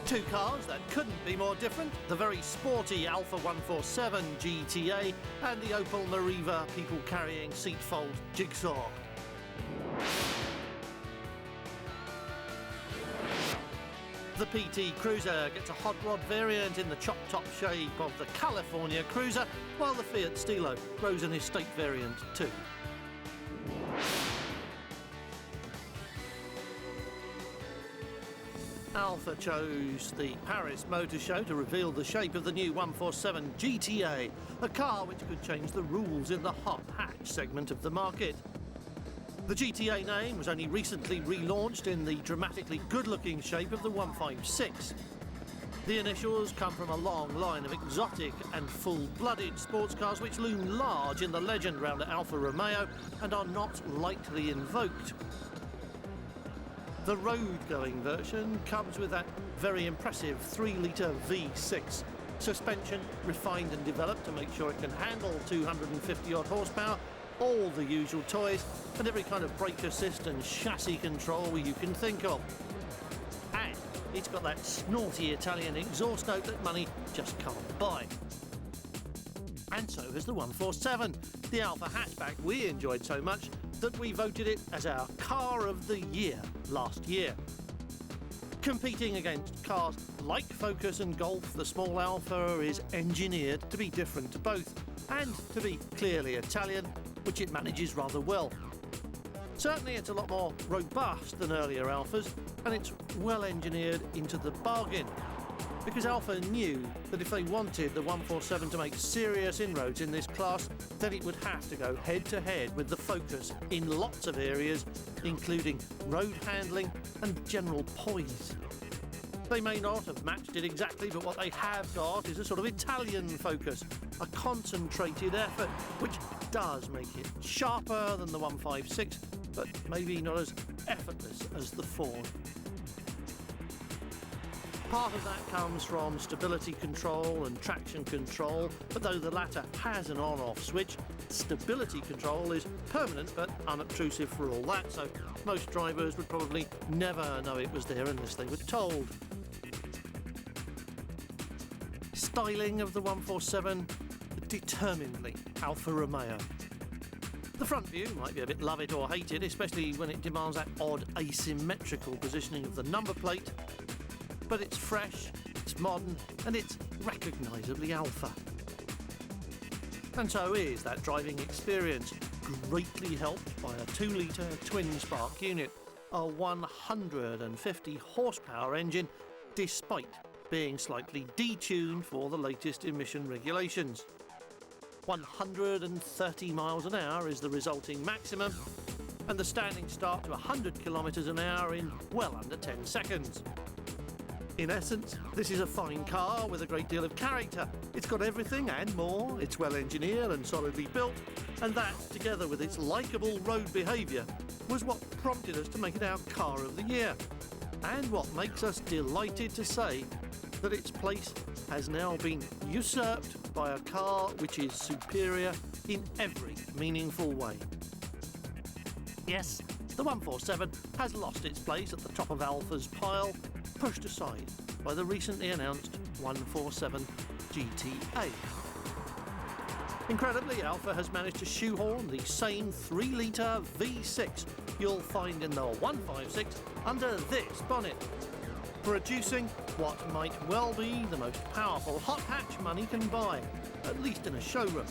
Two cars that couldn't be more different, the very sporty Alfa 147 GTA and the Opel Meriva people-carrying seatfold Jigsaw. The PT Cruiser gets a hot rod variant in the chop-top shape of the California Cruiser, while the Fiat Stilo grows an estate variant too. Alfa chose the Paris Motor Show to reveal the shape of the new 147 GTA, a car which could change the rules in the hot hatch segment of the market. The GTA name was only recently relaunched in the dramatically good-looking shape of the 156. The initials come from a long line of exotic and full-blooded sports cars which loom large in the legend round Alfa Romeo and are not lightly invoked. The road-going version comes with that very impressive 3-litre V6. Suspension refined and developed to make sure it can handle 250-odd horsepower, all the usual toys, and every kind of brake assist and chassis control you can think of. And it's got that snotty Italian exhaust note that money just can't buy. And so has the 147, the Alfa hatchback we enjoyed so much that we voted it as our Car of the Year last year. Competing against cars like Focus and Golf, the small Alfa is engineered to be different to both, and to be clearly Italian, which it manages rather well. Certainly it's a lot more robust than earlier Alfas, and it's well engineered into the bargain. Because Alfa knew that if they wanted the 147 to make serious inroads in this class, then it would have to go head-to-head with the Focus in lots of areas, including road handling and general poise. They may not have matched it exactly, but what they have got is a sort of Italian Focus, a concentrated effort, which does make it sharper than the 156, but maybe not as effortless as the Ford. Part of that comes from stability control and traction control, but though the latter has an on-off switch, stability control is permanent but unobtrusive for all that, so most drivers would probably never know it was there unless they were told. Styling of the 147, determinedly Alfa Romeo. The front view might be a bit love it or hate it, especially when it demands that odd asymmetrical positioning of the number plate. But it's fresh, it's modern, and it's recognisably Alfa. And so is that driving experience, greatly helped by a 2-litre twin-spark unit, a 150 horsepower engine, despite being slightly detuned for the latest emission regulations. 130 miles an hour is the resulting maximum, and the standing start to 100 kilometres an hour in well under 10 seconds. In essence, this is a fine car with a great deal of character. It's got everything and more, it's well engineered and solidly built, and that, together with its likeable road behaviour, was what prompted us to make it our Car of the Year, and what makes us delighted to say that its place has now been usurped by a car which is superior in every meaningful way. Yes, the 147 has lost its place at the top of Alfa's pile, pushed aside by the recently announced 147 GTA. Incredibly, Alfa has managed to shoehorn the same 3-litre V6 you'll find in the 156 under this bonnet, producing what might well be the most powerful hot hatch money can buy, at least in a showroom.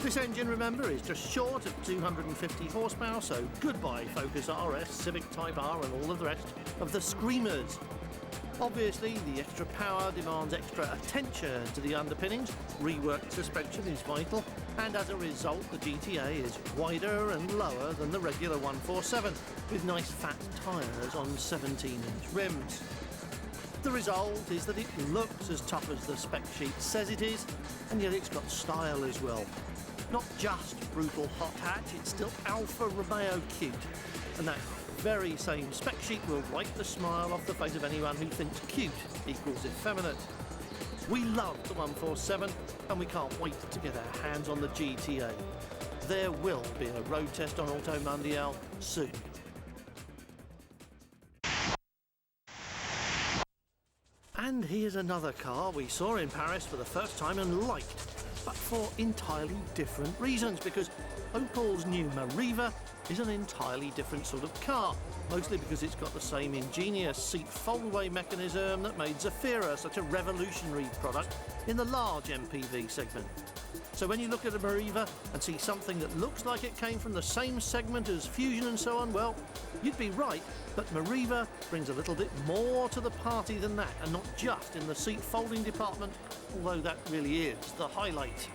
This engine, remember, is just short of 250 horsepower, so goodbye Focus RS, Civic Type R and all of the rest of the screamers. Obviously, the extra power demands extra attention to the underpinnings, reworked suspension is vital, and as a result the GTA is wider and lower than the regular 147, with nice fat tyres on 17-inch rims. The result is that it looks as tough as the spec sheet says it is, and yet it's got style as well. Not just brutal hot hatch, it's still Alfa Romeo cute, and that very same spec sheet will wipe the smile off the face of anyone who thinks cute equals effeminate. We love the 147 and we can't wait to get our hands on the GTA. There will be a road test on Auto Mundial soon. And here's another car we saw in Paris for the first time and liked, but for entirely different reasons, because Opel's new Meriva is an entirely different sort of car, mostly because it's got the same ingenious seat foldaway mechanism that made Zafira such a revolutionary product in the large MPV segment. So when you look at a Meriva and see something that looks like it came from the same segment as Fusion and so on, well, you'd be right, but Meriva brings a little bit more to the party than that, and not just in the seat folding department, although that really is the highlight.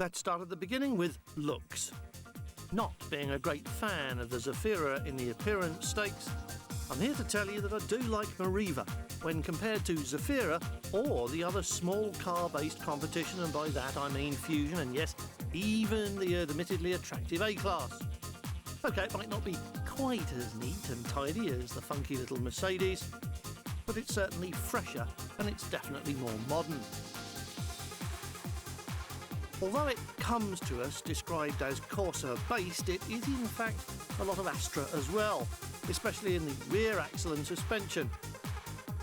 Let's start at the beginning with looks. Not being a great fan of the Zafira in the appearance stakes, I'm here to tell you that I do like Meriva when compared to Zafira or the other small car-based competition, and by that I mean Fusion and, yes, even the admittedly attractive A-Class. OK, it might not be quite as neat and tidy as the funky little Mercedes, but it's certainly fresher and it's definitely more modern. Although it comes to us described as Corsa-based, it is in fact a lot of Astra as well, especially in the rear axle and suspension.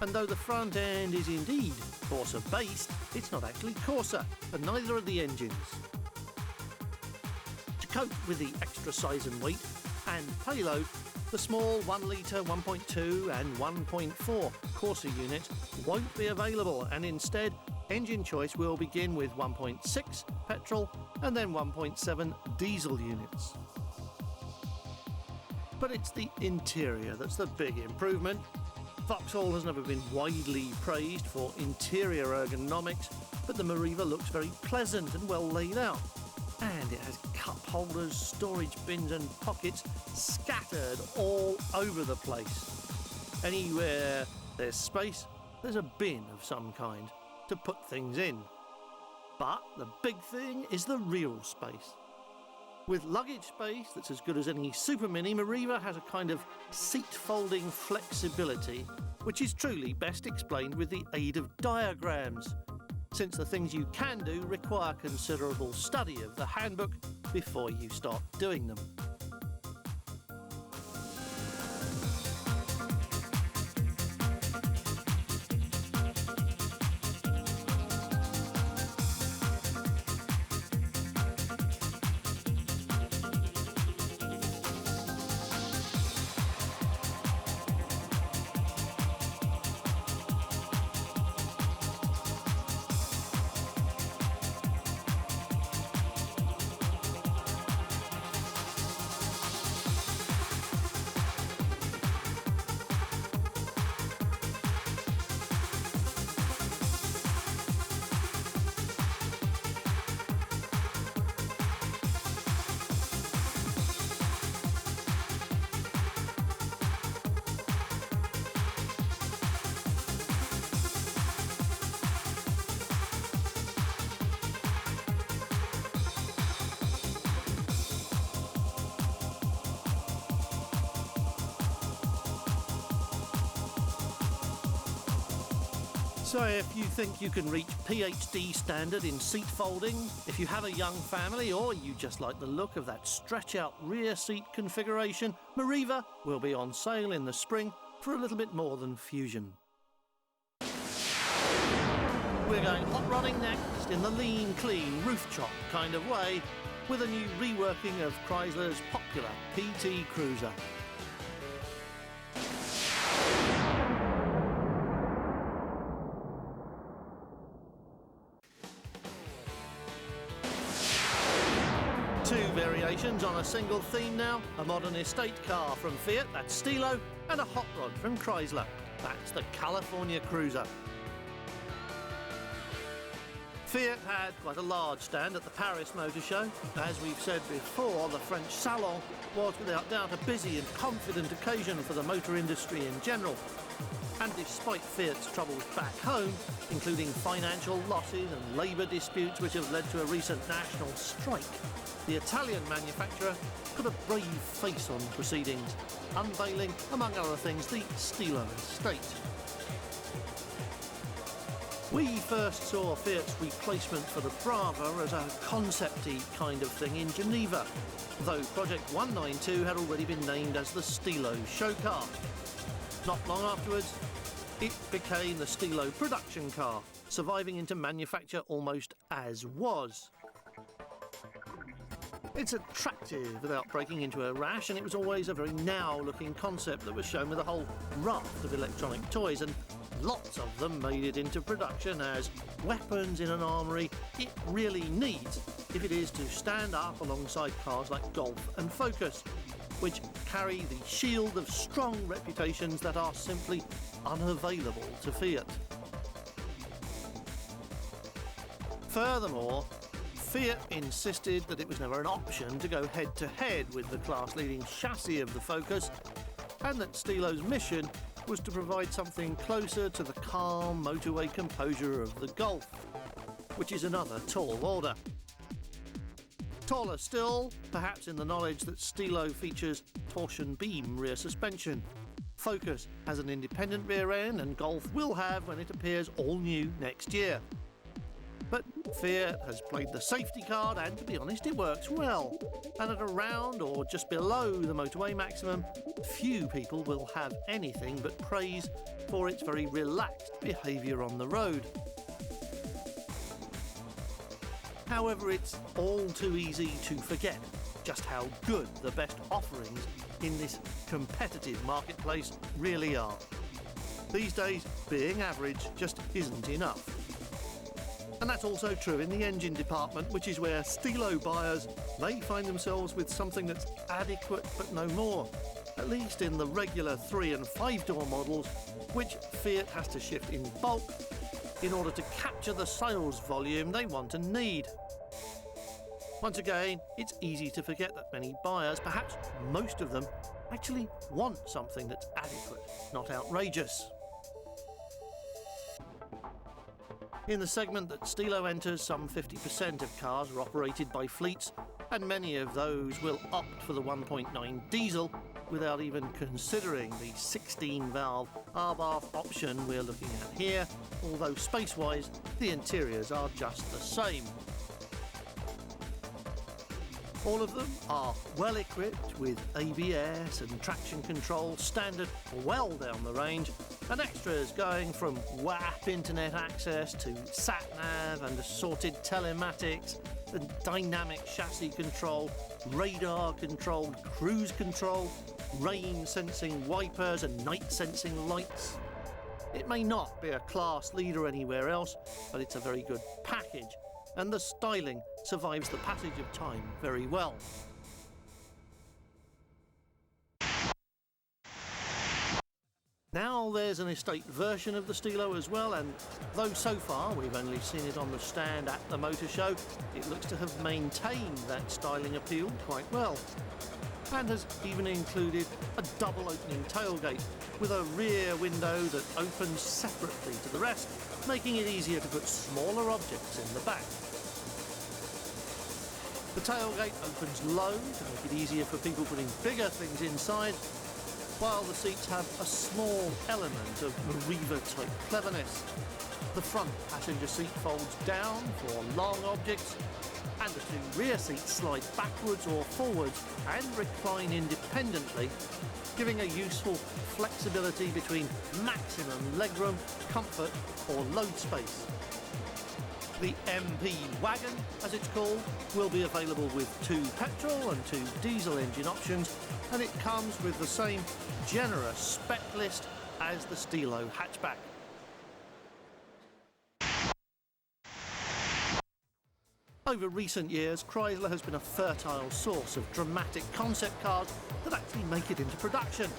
And though the front end is indeed Corsa-based, it's not actually Corsa, and neither are the engines. To cope with the extra size and weight and payload, the small 1 litre, 1.2 and 1.4 Corsa units won't be available, and instead engine choice will begin with 1.6 petrol and then 1.7 diesel units. But it's the interior that's the big improvement. Vauxhall has never been widely praised for interior ergonomics, but the Meriva looks very pleasant and well laid out. And it has cup holders, storage bins and pockets scattered all over the place. Anywhere there's space, there's a bin of some kind to put things in. But the big thing is the real space. With luggage space that's as good as any Super Mini, Meriva has a kind of seat-folding flexibility, which is truly best explained with the aid of diagrams, since the things you can do require considerable study of the handbook before you start doing them. So if you think you can reach PhD standard in seat folding, if you have a young family, or you just like the look of that stretch-out rear seat configuration, Meriva will be on sale in the spring for a little bit more than Fusion. We're going hot rodding next in the lean, clean, roof chop kind of way with a new reworking of Chrysler's popular PT Cruiser. Two variations on a single theme now, a modern estate car from Fiat, that's Stilo, and a hot rod from Chrysler, that's the California Cruiser. Fiat had quite a large stand at the Paris Motor Show. As we've said before, the French Salon was without doubt a busy and confident occasion for the motor industry in general. And despite Fiat's troubles back home, including financial losses and labour disputes which have led to a recent national strike, the Italian manufacturer put a brave face on proceedings, unveiling, among other things, the Stilo estate. We first saw Fiat's replacement for the Brava as a concept-y kind of thing in Geneva, though Project 192 had already been named as the Stilo show car. Not long afterwards, it became the Stilo production car, surviving into manufacture almost as was. It's attractive without breaking into a rash, and it was always a very now-looking concept that was shown with a whole raft of electronic toys, and lots of them made it into production as weapons in an armoury it really needs if it is to stand up alongside cars like Golf and Focus, which carry the shield of strong reputations that are simply unavailable to Fiat. Furthermore, Fiat insisted that it was never an option to go head-to-head with the class-leading chassis of the Focus, and that Stilo's mission was to provide something closer to the calm motorway composure of the Golf, which is another tall order. Taller still, perhaps in the knowledge that Stilo features torsion beam rear suspension. Focus has an independent rear end, and Golf will have when it appears all new next year. But Fiat has played the safety card, and to be honest, it works well. And at around or just below the motorway maximum, few people will have anything but praise for its very relaxed behaviour on the road. However, it's all too easy to forget just how good the best offerings in this competitive marketplace really are. These days, being average just isn't enough. And that's also true in the engine department, which is where Stilo buyers may find themselves with something that's adequate but no more, at least in the regular 3- and 5-door models, which Fiat has to shift in bulk in order to capture the sales volume they want and need. Once again, it's easy to forget that many buyers, perhaps most of them, actually want something that's adequate, not outrageous. In the segment that Stilo enters, some 50% of cars are operated by fleets, and many of those will opt for the 1.9 diesel without even considering the 16-valve Abarth option we're looking at here, although space-wise the interiors are just the same. All of them are well equipped with ABS and traction control standard well down the range, and extras going from WAP internet access to sat-nav and assorted telematics and dynamic chassis control, radar-controlled cruise control, rain-sensing wipers and night-sensing lights. It may not be a class leader anywhere else, but it's a very good package, and the styling survives the passage of time very well. Now there's an estate version of the Stilo as well, and though so far we've only seen it on the stand at the motor show, it looks to have maintained that styling appeal quite well, and has even included a double opening tailgate with a rear window that opens separately to the rest, making it easier to put smaller objects in the back. The tailgate opens low to make it easier for people putting bigger things inside, while the seats have a small element of Mariva-type cleverness. The front passenger seat folds down for long objects, and the two rear seats slide backwards or forwards and recline independently, giving a useful flexibility between maximum legroom, comfort or load space. The MP wagon, as it's called, will be available with 2 petrol and 2 diesel engine options, and it comes with the same generous spec list as the Stilo hatchback. Over recent years, Chrysler has been a fertile source of dramatic concept cars that actually make it into production,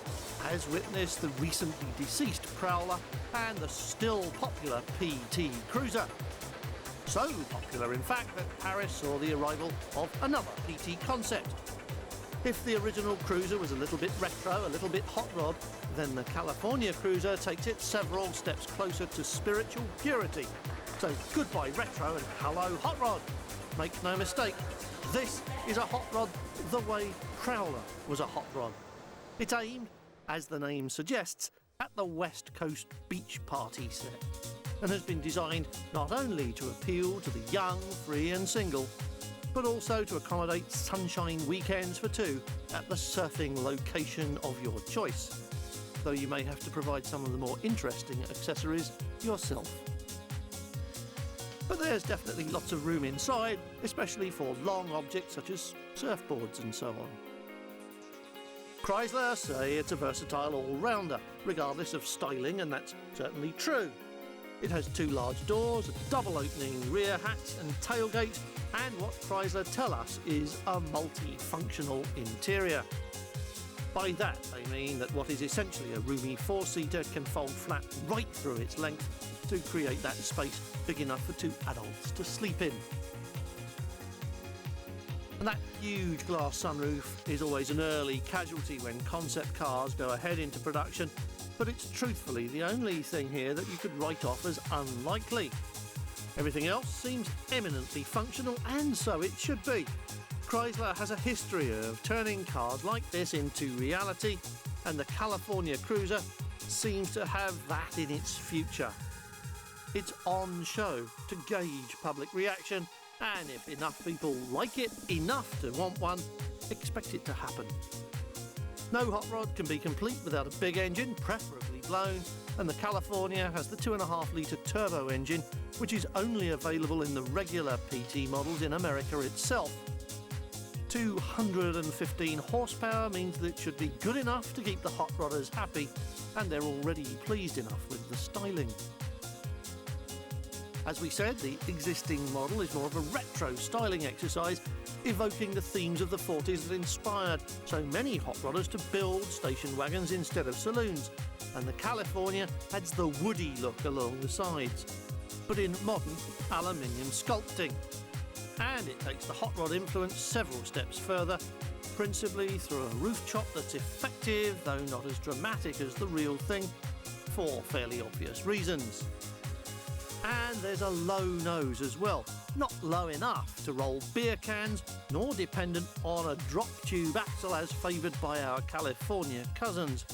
as witnessed the recently deceased Prowler and the still popular PT Cruiser. So popular, in fact, that Paris saw the arrival of another PT concept. If the original Cruiser was a little bit retro, a little bit hot rod, then the California Cruiser takes it several steps closer to spiritual purity. So goodbye retro and hello hot rod. Make no mistake, this is a hot rod the way Prowler was a hot rod. It's aimed, as the name suggests, at the West Coast beach party set, and has been designed not only to appeal to the young, free and single, but also to accommodate sunshine weekends for 2 at the surfing location of your choice, though you may have to provide some of the more interesting accessories yourself. But there's definitely lots of room inside, especially for long objects such as surfboards and so on. Chrysler say it's a versatile all-rounder, regardless of styling, and that's certainly true. It has 2 large doors, a double opening rear hatch and tailgate, and what Chrysler tell us is a multi-functional interior. By that they mean that what is essentially a roomy 4-seater can fold flat right through its length to create that space big enough for 2 adults to sleep in. And that huge glass sunroof is always an early casualty when concept cars go ahead into production, but it's truthfully the only thing here that you could write off as unlikely. Everything else seems eminently functional, and so it should be. Chrysler has a history of turning cars like this into reality, and the California Cruiser seems to have that in its future. It's on show to gauge public reaction, and if enough people like it enough to want one, expect it to happen. No hot rod can be complete without a big engine, preferably blown, and the California has the 2.5-litre turbo engine, which is only available in the regular PT models in America itself. 215 horsepower means that it should be good enough to keep the hot rodders happy, and they're already pleased enough with the styling. As we said, the existing model is more of a retro styling exercise, evoking the themes of the 40s that inspired so many hot rodders to build station wagons instead of saloons, and the California adds the woody look along the sides, but in modern aluminium sculpting. And it takes the hot rod influence several steps further, principally through a roof chop that's effective, though not as dramatic as the real thing, for fairly obvious reasons. And there's a low nose as well, not low enough to roll beer cans, nor dependent on a drop tube axle as favoured by our California cousins,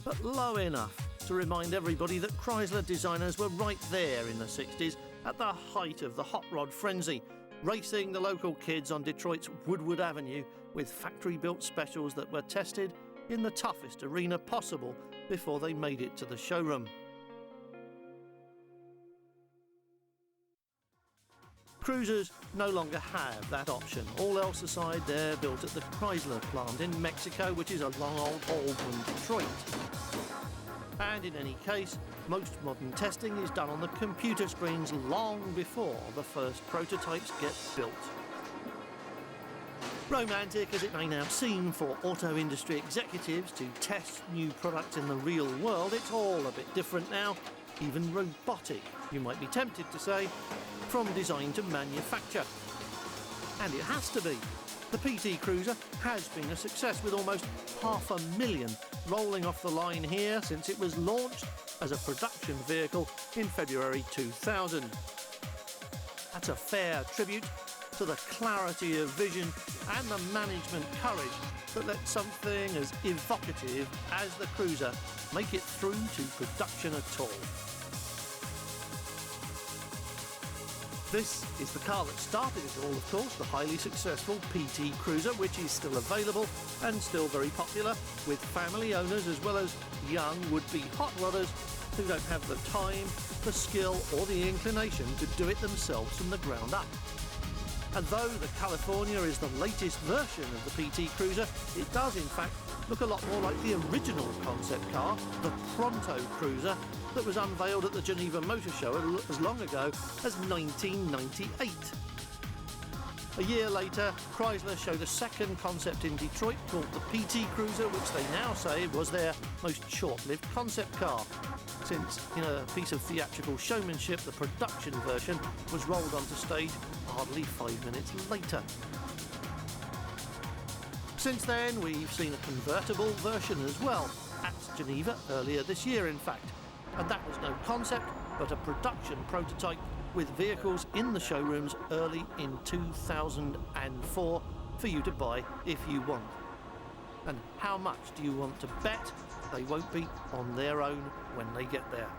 but low enough to remind everybody that Chrysler designers were right there in the 60s at the height of the hot rod frenzy, racing the local kids on Detroit's Woodward Avenue with factory-built specials that were tested in the toughest arena possible before they made it to the showroom. Cruisers no longer have that option. All else aside, they're built at the Chrysler plant in Mexico, which is a long old haul from Detroit. And in any case, most modern testing is done on the computer screens long before the first prototypes get built. Romantic as it may now seem for auto industry executives to test new products in the real world, it's all a bit different now, even robotic, you might be tempted to say, from design to manufacture. And it has to be. The PT Cruiser has been a success, with almost 500,000 rolling off the line here since it was launched as a production vehicle in February 2000. That's a fair tribute to to the clarity of vision and the management courage that let something as evocative as the Cruiser make it through to production at all. This is the car that started it all, of course, the highly successful PT Cruiser, which is still available and still very popular with family owners as well as young would-be hot rodders who don't have the time, the skill or the inclination to do it themselves from the ground up. And though the California is the latest version of the PT Cruiser, it does in fact look a lot more like the original concept car, the Pronto Cruiser, that was unveiled at the Geneva Motor Show as long ago as 1998. A year later, Chrysler showed a second concept in Detroit called the PT Cruiser, which they now say was their most short-lived concept car, since in a piece of theatrical showmanship, the production version was rolled onto stage hardly 5 minutes later. Since then, we've seen a convertible version as well, at Geneva earlier this year in fact, and that was no concept but a production prototype with vehicles in the showrooms early in 2004 for you to buy if you want. And how much do you want to bet they won't be on their own when they get there?